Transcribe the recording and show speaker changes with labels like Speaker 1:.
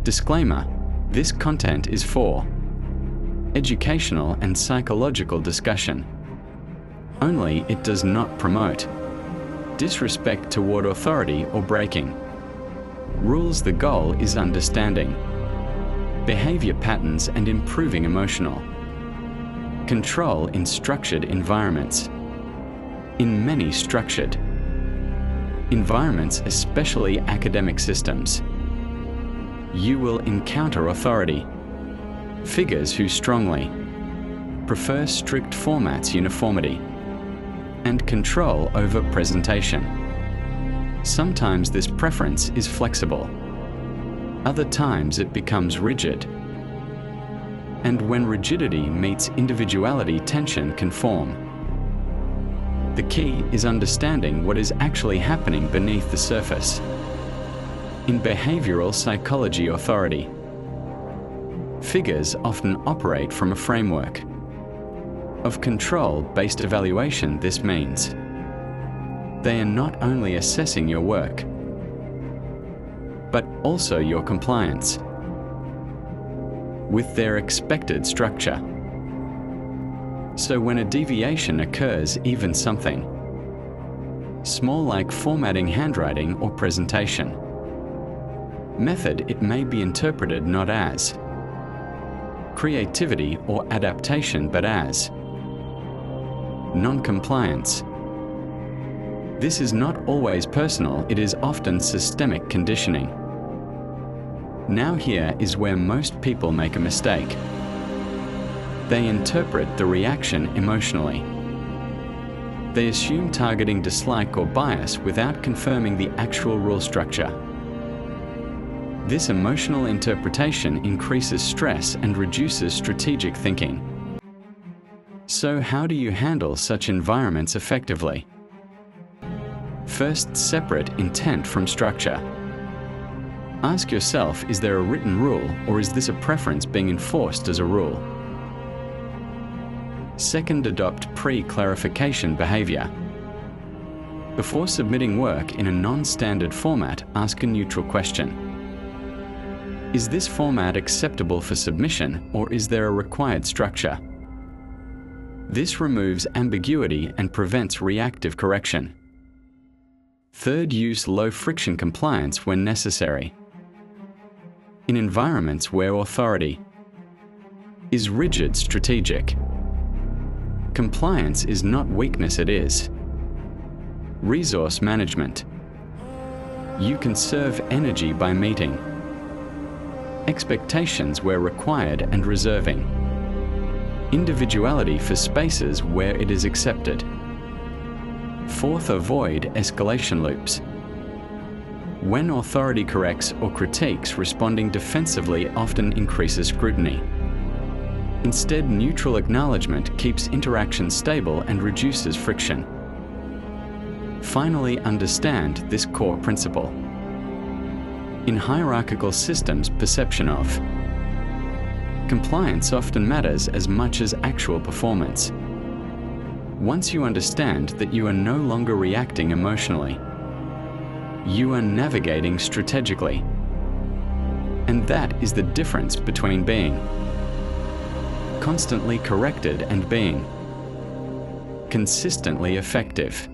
Speaker 1: Disclaimer: this content is for educational and psychological discussion only. It does not promote disrespect toward authority or breaking rules. The goal is understanding behavior patterns and improving emotional control in structured environments. In many structured environments, especially academic systems, you will encounter authority figures who strongly prefer strict formats, uniformity, and control over presentation. Sometimes this preference is flexible. Other times it becomes rigid. And when rigidity meets individuality, tension can form. The key is understanding what is actually happening beneath the surface. In behavioral psychology, authority figures often operate from a framework of control-based evaluation. This means they are not only assessing your work, but also your compliance with their expected structure. So when a deviation occurs, even something small like formatting, handwriting, or presentation method, it may be interpreted not as creativity or adaptation, but as non-compliance. This is not always personal, it is often systemic conditioning. Now here is where most people make a mistake. They interpret the reaction emotionally. They assume targeting, dislike, or bias without confirming the actual rule structure. This emotional interpretation increases stress and reduces strategic thinking. So how do you handle such environments effectively? First, separate intent from structure. Ask yourself, is there a written rule, or is this a preference being enforced as a rule? Second, adopt pre-clarification behavior. Before submitting work in a non-standard format, ask a neutral question. Is this format acceptable for submission, or is there a required structure? This removes ambiguity and prevents reactive correction. Third, use low-friction compliance when necessary. In environments where authority is rigid, strategic compliance is not weakness, it is resource management. You conserve energy by meeting expectations where required and reserving individuality for spaces where it is accepted. Fourth, avoid escalation loops. When authority corrects or critiques, responding defensively often increases scrutiny. Instead, neutral acknowledgement keeps interaction stable and reduces friction. Finally, understand this core principle. In hierarchical systems, perception of compliance often matters as much as actual performance. Once you understand that you are no longer reacting emotionally, you are navigating strategically. And that is the difference between being constantly corrected and being consistently effective.